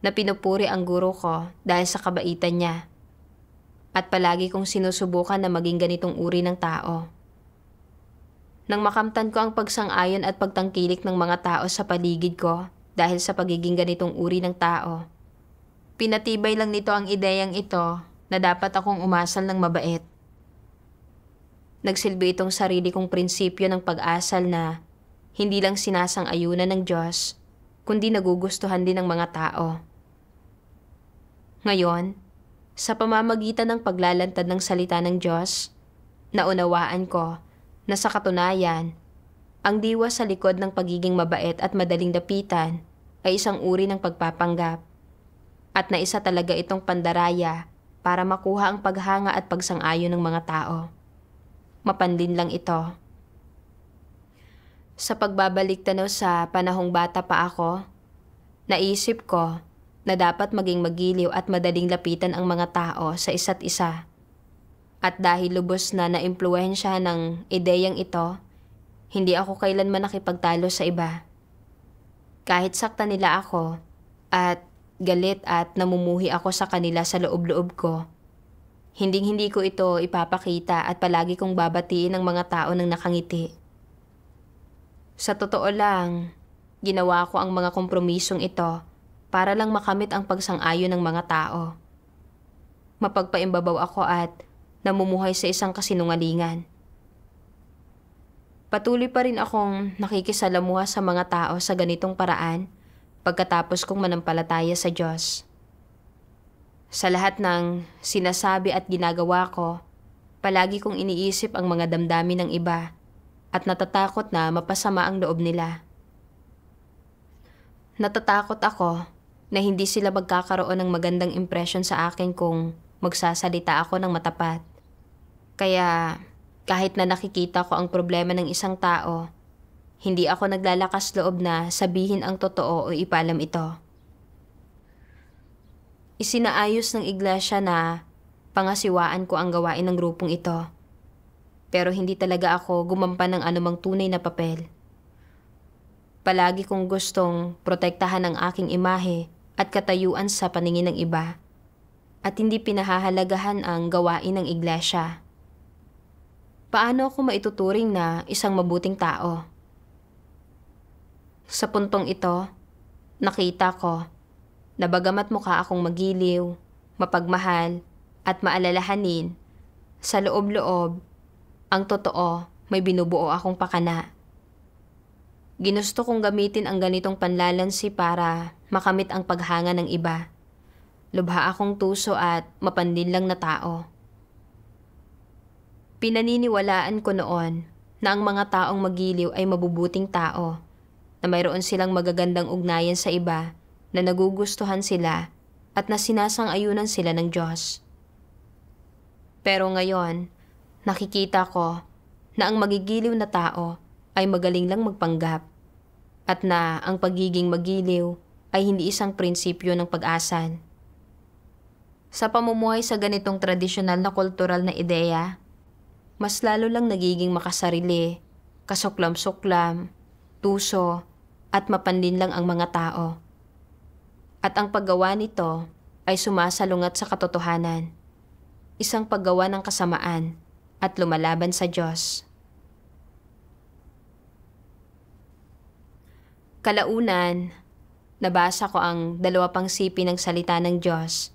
S1: na pinupuri ang guro ko dahil sa kabaitan niya. At palagi kong sinusubukan na maging ganitong uri ng tao. Nang makamtan ko ang pagsang-ayon at pagtangkilik ng mga tao sa paligid ko dahil sa pagiging ganitong uri ng tao, pinatibay lang nito ang ideyang ito na dapat akong umasal ng mabait. Nagsilbi itong sarili kong prinsipyo ng pag-asal na hindi lang sinasang-ayunan ng Diyos, kundi nagugustuhan din ng mga tao. Ngayon, sa pamamagitan ng paglalantad ng salita ng Diyos, naunawaan ko na sa katunayan, ang diwa sa likod ng pagiging mabait at madaling lapitan ay isang uri ng pagpapanggap. At na isa talaga itong pandaraya para makuha ang paghanga at pagsang-ayon ng mga tao. Mapanlin lang ito. Sa pagbabalik tanaw sa panahong bata pa ako, naisip ko na dapat maging magiliw at madaling lapitan ang mga tao sa isa't isa. At dahil lubos na naimpluwensya ng ideyang ito, hindi ako kailanman nakipagtalo sa iba. Kahit sakta nila ako at galit at namumuhi ako sa kanila sa loob-loob ko, hinding-hindi ko ito ipapakita at palagi kong babatiin ang mga tao ng nakangiti. Sa totoo lang, ginawa ko ang mga kompromisong ito para lang makamit ang pagsang-ayon ng mga tao. Mapagpaimbabaw ako at namumuhay sa isang kasinungalingan. Patuloy pa rin akong nakikisalamuha sa mga tao sa ganitong paraan pagkatapos kong manampalataya sa Diyos. Sa lahat ng sinasabi at ginagawa ko, palagi kong iniisip ang mga damdamin ng iba at natatakot na mapasama ang loob nila. Natatakot ako na hindi sila magkakaroon ng magandang impresyon sa akin kung magsasalita ako ng matapat. Kaya kahit na nakikita ko ang problema ng isang tao, hindi ako naglalakas loob na sabihin ang totoo o ipalam ito. Isinaayos ng iglesia na pangasiwaan ko ang gawain ng grupong ito. Pero hindi talaga ako gumampan ng anumang tunay na papel. Palagi kong gustong protektahan ang aking imahe at katayuan sa paningin ng iba, at hindi pinahahalagahan ang gawain ng iglesia. Paano ako maituturing na isang mabuting tao? Sa puntong ito, nakita ko na bagamat mukha akong magiliw, mapagmahal, at maalalahanin, sa loob-loob, ang totoo may binubuo akong pakana. Ginusto kong gamitin ang ganitong panlalansi para makamit ang paghanga ng iba. Lubha akong tuso at mapandinlang na tao. Pinaniniwalaan ko noon na ang mga taong magiliw ay mabubuting tao, na mayroon silang magagandang ugnayan sa iba, na nagugustuhan sila at na sinasang-ayunan sila ng Diyos. Pero ngayon, nakikita ko na ang magigiliw na tao ay magaling lang magpanggap, at na ang pagiging magiliw ay hindi isang prinsipyo ng pag-asal. Sa pamumuhay sa ganitong tradisyonal na kultural na ideya, mas lalo lang nagiging makasarili, kasuklam-suklam, tuso, at mapanlin lang ang mga tao. At ang paggawa nito ay sumasalungat sa katotohanan, isang paggawa ng kasamaan at lumalaban sa Diyos. Kalaunan, nabasa ko ang 2 sipi ng salita ng Diyos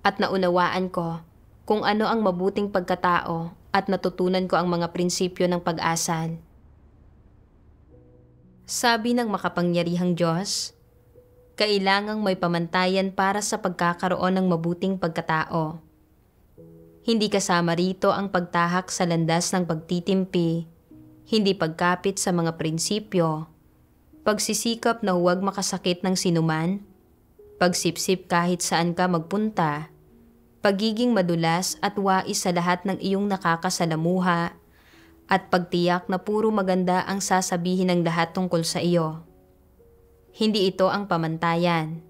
S1: at naunawaan ko kung ano ang mabuting pagkatao at natutunan ko ang mga prinsipyo ng pag-asal. Sabi ng makapangyarihang Diyos, kailangang may pamantayan para sa pagkakaroon ng mabuting pagkatao. Hindi kasama rito ang pagtahak sa landas ng pagtitimpi, hindi pagkapit sa mga prinsipyo, pagsisikap na huwag makasakit ng sinuman, pagsipsip kahit saan ka magpunta, pagiging madulas at wais sa lahat ng iyong nakakasalamuha, at pagtiyak na puro maganda ang sasabihin ng lahat tungkol sa iyo. Hindi ito ang pamantayan.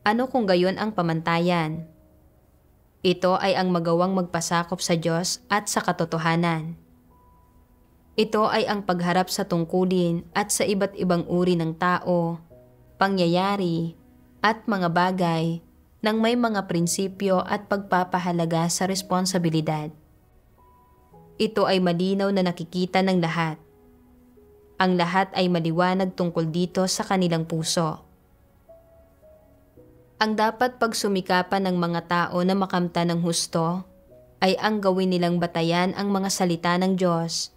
S1: Ano kung gayon ang pamantayan? Ito ay ang magawang magpasakop sa Diyos at sa katotohanan. Ito ay ang pagharap sa tungkulin at sa iba't ibang uri ng tao, pangyayari, at mga bagay nang may mga prinsipyo at pagpapahalaga sa responsibilidad. Ito ay malinaw na nakikita ng lahat. Ang lahat ay maliwanag tungkol dito sa kanilang puso. Ang dapat pagsumikapan ng mga tao na makamtan ng husto ay ang gawin nilang batayan ang mga salita ng Diyos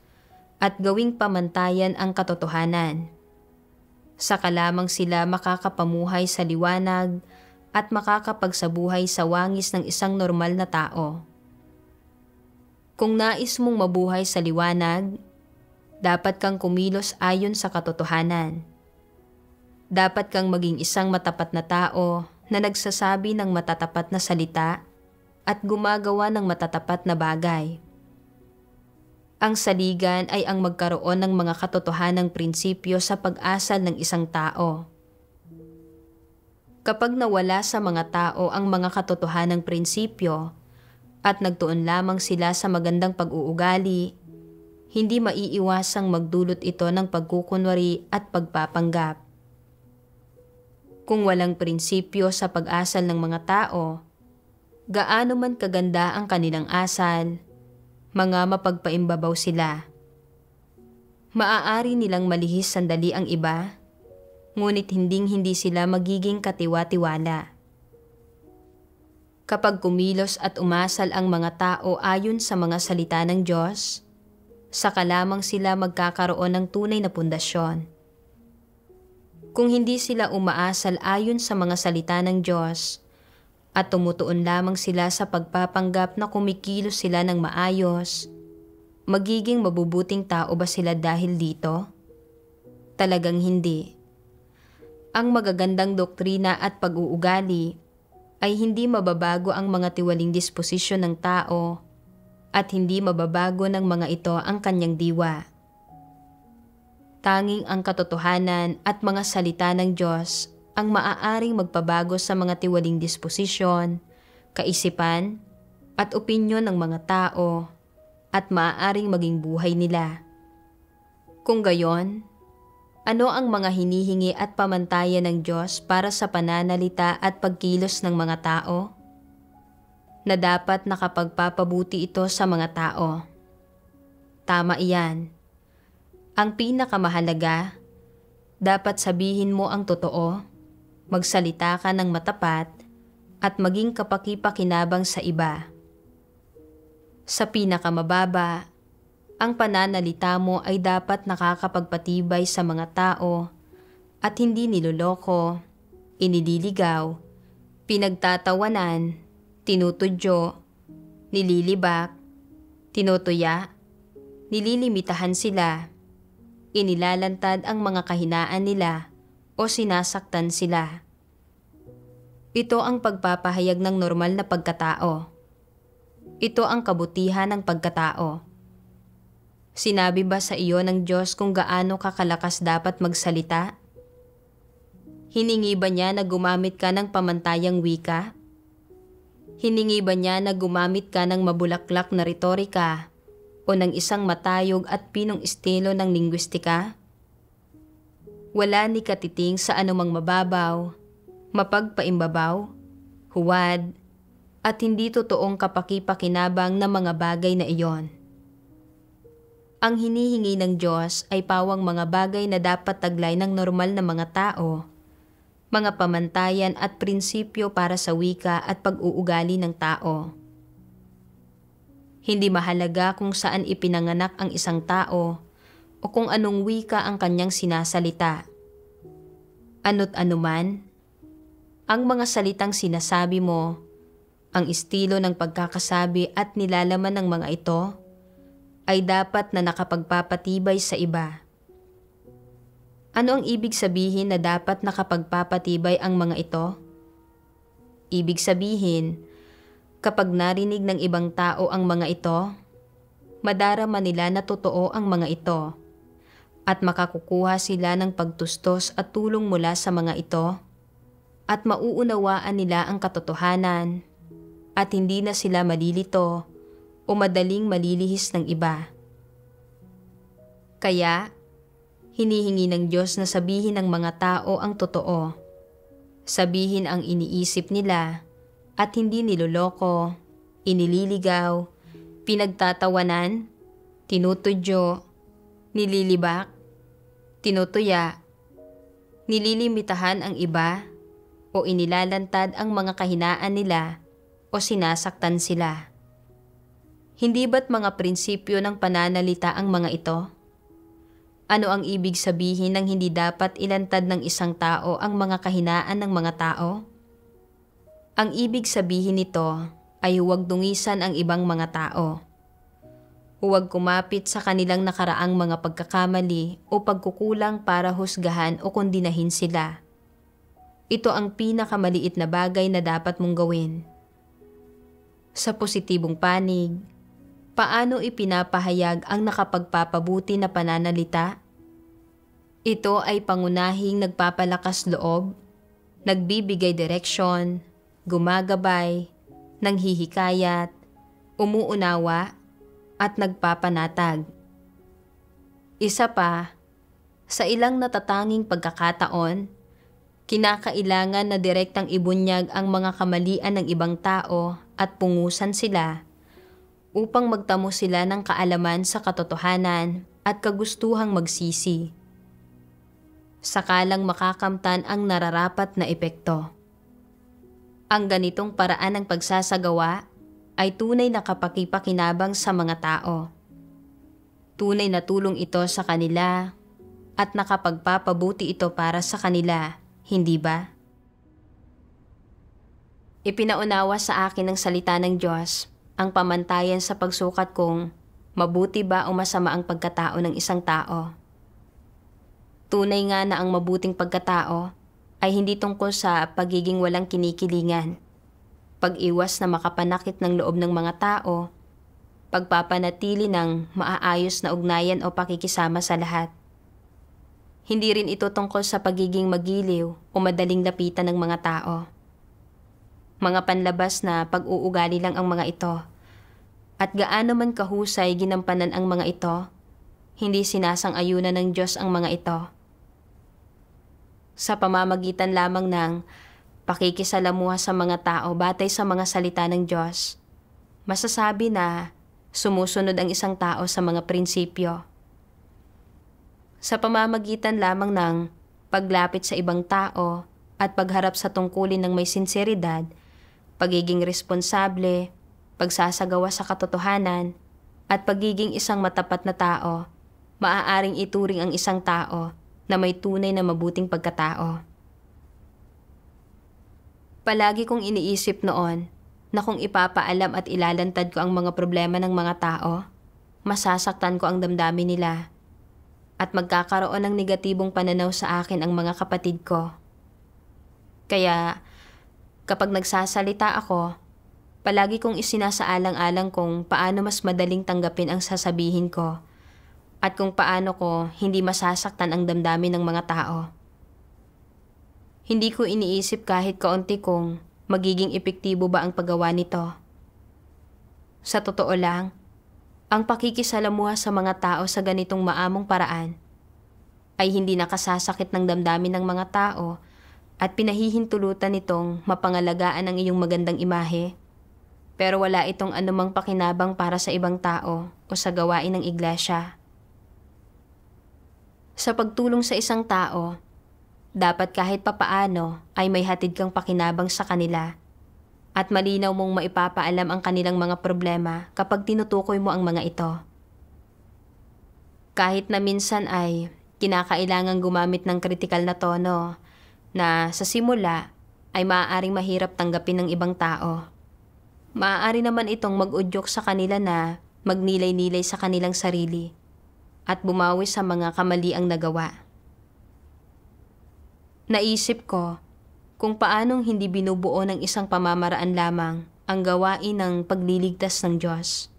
S1: at gawing pamantayan ang katotohanan. Saka lamang sila makakapamuhay sa liwanag at makakapagsabuhay sa wangis ng isang normal na tao. Kung nais mong mabuhay sa liwanag, dapat kang kumilos ayon sa katotohanan. Dapat kang maging isang matapat na tao na nagsasabi ng matatapat na salita at gumagawa ng matatapat na bagay. Ang saligan ay ang magkaroon ng mga katotohanang prinsipyo sa pag-asal ng isang tao. Kapag nawala sa mga tao ang mga katotohanang prinsipyo at nagtuon lamang sila sa magandang pag-uugali, hindi maiiwasang magdulot ito ng pagkukunwari at pagpapanggap. Kung walang prinsipyo sa pag-asal ng mga tao, gaano man kaganda ang kanilang asal, mga mapagpaimbabaw sila. Maaari nilang malihis sandali ang iba, ngunit hindi sila magiging katiwa-tiwala. Kapag kumilos at umasal ang mga tao ayon sa mga salita ng Diyos, saka lamang sila magkakaroon ng tunay na pundasyon. Kung hindi sila umaasal ayon sa mga salita ng Diyos at tumutuon lamang sila sa pagpapanggap na kumikilos sila ng maayos, magiging mabubuting tao ba sila dahil dito? Talagang hindi. Ang magagandang doktrina at pag-uugali ay hindi mababago ang mga tiwaling disposisyon ng tao at hindi mababago ng mga ito ang kanyang diwa. Tanging ang katotohanan at mga salita ng Diyos ang maaaring magpabago sa mga tiwaling disposisyon, kaisipan, at opinyon ng mga tao at maaaring maging buhay nila. Kung gayon, ano ang mga hinihingi at pamantayan ng Diyos para sa pananalita at pagkilos ng mga tao? Na dapat nakapagpapabuti ito sa mga tao. Tama iyan. Ang pinakamahalaga, dapat sabihin mo ang totoo, magsalita ka ng matapat, at maging kapaki-pakinabang sa iba. Sa pinakamababa, ang pananalita mo ay dapat nakakapagpatibay sa mga tao at hindi niloloko, inililigaw, pinagtatawanan, tinutudyo, nililibak, tinutuya, nililimitahan sila, inilalantad ang mga kahinaan nila o sinasaktan sila. Ito ang pagpapahayag ng normal na pagkatao. Ito ang kabutihan ng pagkatao. Sinabi ba sa iyo ng Diyos kung gaano kakalakas dapat magsalita? Hiningi ba niya na gumamit ka ng pamantayang wika? Hiningi ba niya na gumamit ka ng mabulaklak na retorika o ng isang matayog at pinong estilo ng lingwistika? Wala ni katiting sa anumang mababaw, mapagpaimbabaw, huwad, at hindi totoong kapaki-pakinabang na mga bagay na iyon. Ang hinihingi ng Diyos ay pawang mga bagay na dapat taglay ng normal na mga tao, mga pamantayan at prinsipyo para sa wika at pag-uugali ng tao. Hindi mahalaga kung saan ipinanganak ang isang tao o kung anong wika ang kanyang sinasalita. Ano't anuman, ang mga salitang sinasabi mo, ang estilo ng pagkakasabi at nilalaman ng mga ito, ay dapat na nakapagpapatibay sa iba. Ano ang ibig sabihin na dapat nakapagpapatibay ang mga ito? Ibig sabihin, kapag narinig ng ibang tao ang mga ito, madarama nila na totoo ang mga ito at makakukuha sila ng pagtustos at tulong mula sa mga ito at mauunawaan nila ang katotohanan at hindi na sila malilito o madaling malilihis ng iba. Kaya, hinihingi ng Diyos na sabihin ng mga tao ang totoo. Sabihin ang iniisip nila at hindi niloloko, inililigaw, pinagtatawanan, tinutudyo, nililibak, tinutuya, nililimitahan ang iba o inilalantad ang mga kahinaan nila o sinasaktan sila. Hindi ba't mga prinsipyo ng pananalita ang mga ito? Ano ang ibig sabihin ng hindi dapat ilantad ng isang tao ang mga kahinaan ng mga tao? Ang ibig sabihin nito ay huwag dungisan ang ibang mga tao. Huwag kumapit sa kanilang nakaraang mga pagkakamali o pagkukulang para husgahan o kondinahin sila. Ito ang pinakamaliit na bagay na dapat mong gawin. Sa positibong panig, paano ipinapahayag ang nakapagpapabuti na pananalita? Ito ay pangunahing nagpapalakas loob, nagbibigay direksyon, gumagabay, nanghihikayat, umuunawa, at nagpapanatag. Isa pa, sa ilang natatanging pagkakataon, kinakailangan na direktang ibunyag ang mga kamalian ng ibang tao at pungusan sila upang magtamo sila ng kaalaman sa katotohanan at kagustuhang magsisi. Sakalang makakamtan ang nararapat na epekto. Ang ganitong paraan ng pagsasagawa ay tunay na kapakipakinabang sa mga tao. Tunay na tulong ito sa kanila at nakapagpapabuti ito para sa kanila, hindi ba? Ipinaunawa sa akin ng salita ng Diyos ang pamantayan sa pagsukat kung mabuti ba o masama ang pagkatao ng isang tao. Tunay nga na ang mabuting pagkatao ay hindi tungkol sa pagiging walang kinikilingan, pag-iwas na makapanakit ng loob ng mga tao, pagpapanatili ng maaayos na ugnayan o pakikisama sa lahat. Hindi rin ito tungkol sa pagiging magiliw o madaling lapitan ng mga tao. Mga panlabas na pag-uugali lang ang mga ito, at gaano man kahusay ginampanan ang mga ito, hindi sinasang-ayunan ng Diyos ang mga ito. Sa pamamagitan lamang ng pakikisalamuha sa mga tao batay sa mga salita ng Diyos, masasabi na sumusunod ang isang tao sa mga prinsipyo. Sa pamamagitan lamang ng paglapit sa ibang tao at pagharap sa tungkulin ng may sinseridad, pagiging responsable, pagsasagawa sa katotohanan, at pagiging isang matapat na tao, maaaring ituring ang isang tao na may tunay na mabuting pagkatao. Palagi kong iniisip noon na kung ipapaalam at ilalantad ko ang mga problema ng mga tao, masasaktan ko ang damdamin nila at magkakaroon ng negatibong pananaw sa akin ang mga kapatid ko. Kaya kapag nagsasalita ako, palagi kong isinasaalang-alang kung paano mas madaling tanggapin ang sasabihin ko at kung paano ko hindi masasaktan ang damdamin ng mga tao. Hindi ko iniisip kahit kaunti kung magiging epektibo ba ang paggawa nito. Sa totoo lang, ang pakikisalamuha sa mga tao sa ganitong maamong paraan ay hindi nakasasakit ng damdamin ng mga tao at pinahihintulutan nitong mapangalagaan ang iyong magandang imahe, pero wala itong anumang pakinabang para sa ibang tao o sa gawain ng iglesia. Sa pagtulong sa isang tao, dapat kahit papaano ay may hatid kang pakinabang sa kanila at malinaw mong maipapaalam ang kanilang mga problema kapag tinutukoy mo ang mga ito. Kahit na minsan ay kinakailangang gumamit ng kritikal na tono na sa simula ay maaaring mahirap tanggapin ng ibang tao. Maaari naman itong mag-udyok sa kanila na magnilay-nilay sa kanilang sarili at bumawi sa mga kamaliang nagawa. Naisip ko, kung paanong hindi binubuo ng isang pamamaraan lamang ang gawain ng pagliligtas ng Diyos.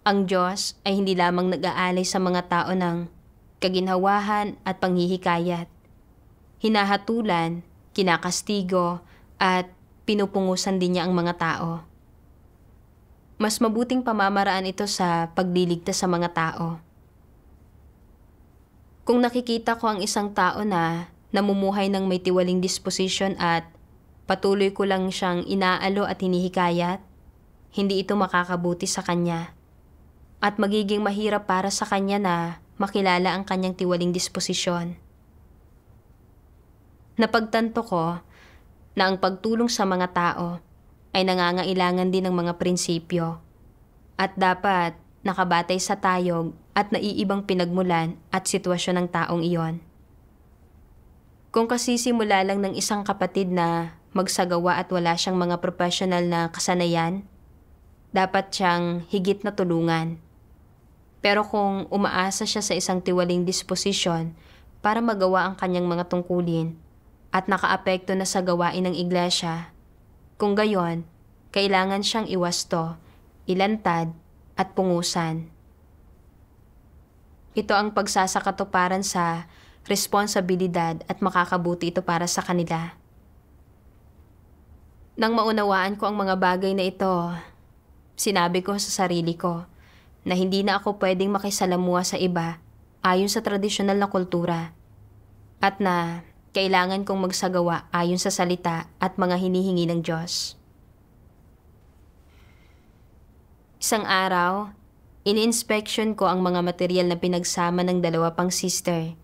S1: Ang Diyos ay hindi lamang nag-aalay sa mga tao ng kaginhawahan at panghihikayat. Hinahatulan, kinakastigo, at pinupungusan din niya ang mga tao. Mas mabuting pamamaraan ito sa pagliligtas sa mga tao. Kung nakikita ko ang isang tao na namumuhay ng may tiwaling disposisyon at patuloy ko lang siyang inaalo at hinihikayat, hindi ito makakabuti sa kanya. At magiging mahirap para sa kanya na makilala ang kanyang tiwaling disposisyon. Napagtanto ko na ang pagtulong sa mga tao ay nangangailangan din ng mga prinsipyo at dapat nakabatay sa tayog at naiibang pinagmulan at sitwasyon ng taong iyon. Kung kasisimula lang ng isang kapatid na magsagawa at wala siyang mga professional na kasanayan, dapat siyang higit na tulungan. Pero kung umaasa siya sa isang tiwaling disposisyon para magawa ang kanyang mga tungkulin at nakaapekto na sa gawain ng iglesia, kung gayon, kailangan siyang iwasto, ilantad, at pungusan. Ito ang pagsasakatuparan sa responsibilidad at makakabuti ito para sa kanila. Nang maunawaan ko ang mga bagay na ito, sinabi ko sa sarili ko na hindi na ako pwedeng makisalamuha sa iba ayon sa tradisyonal na kultura at na kailangan kong magsagawa ayon sa salita at mga hinihingi ng Diyos. Isang araw, in-inspection ko ang mga material na pinagsama ng dalawa pang sister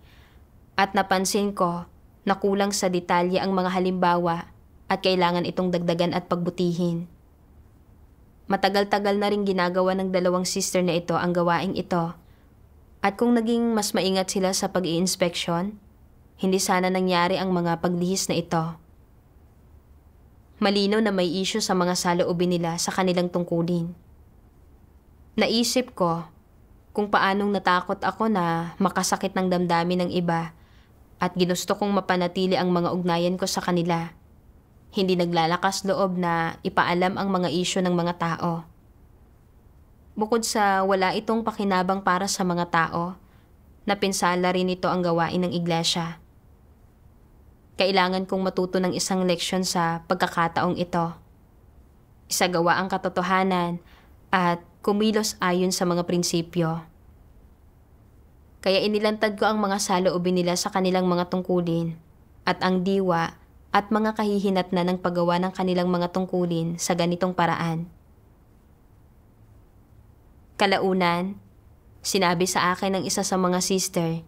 S1: at napansin ko na kulang sa detalye ang mga halimbawa at kailangan itong dagdagan at pagbutihin. Matagal-tagal na rin ginagawa ng dalawang sister na ito ang gawaing ito at kung naging mas maingat sila sa pag-i-inspeksyon, hindi sana nangyari ang mga paglihis na ito. Malinaw na may issue sa mga saloobin nila sa kanilang tungkulin. Naisip ko kung paanong natakot ako na makasakit ng damdamin ng iba at ginusto kong mapanatili ang mga ugnayan ko sa kanila. Hindi naglalakas loob na ipaalam ang mga isyu ng mga tao. Bukod sa wala itong pakinabang para sa mga tao, napinsala rin ito ang gawain ng iglesia. Kailangan kong matuto ng isang leksyon sa pagkakataong ito. Isagawa ang katotohanan at kumilos ayon sa mga prinsipyo. Kaya inilantad ko ang mga saloobin nila sa kanilang mga tungkulin at ang diwa at mga kahihinatnan ng paggawa ng kanilang mga tungkulin sa ganitong paraan. Kalaunan, sinabi sa akin ng isa sa mga sister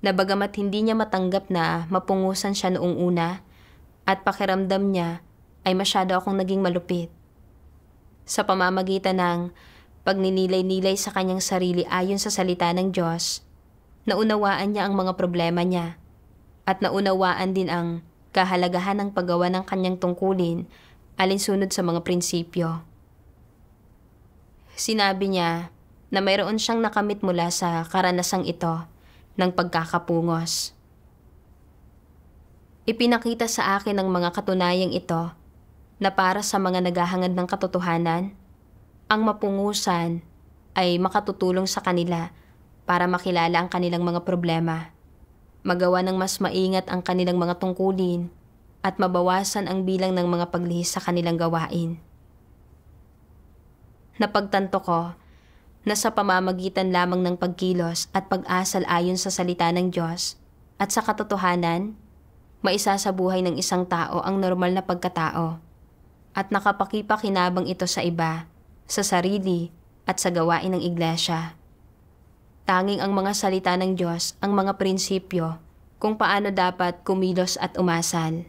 S1: na bagamat hindi niya matanggap na mapungusan siya noong una at pakiramdam niya ay masyado akong naging malupit. Sa pamamagitan ng pagninilay-nilay sa kanyang sarili ayon sa salita ng Diyos, naunawaan niya ang mga problema niya at naunawaan din ang kahalagahan ng paggawa ng kanyang tungkulin alinsunod sa mga prinsipyo. Sinabi niya na mayroon siyang nakamit mula sa karanasang ito ng pagkakapungos. Ipinakita sa akin ng mga katunayang ito na para sa mga naghahangad ng katotohanan, ang mapungusan ay makatutulong sa kanila para makilala ang kanilang mga problema, magawa ng mas maingat ang kanilang mga tungkulin at mabawasan ang bilang ng mga paglihis sa kanilang gawain. Napagtanto ko na sa pamamagitan lamang ng pagkilos at pag-asal ayon sa salita ng Diyos at sa katotohanan, maisa sa buhay ng isang tao ang normal na pagkatao at nakapakipakinabang ito sa iba, sa sarili at sa gawain ng iglesia. Tanging ang mga salita ng Diyos ang mga prinsipyo kung paano dapat kumilos at umasal.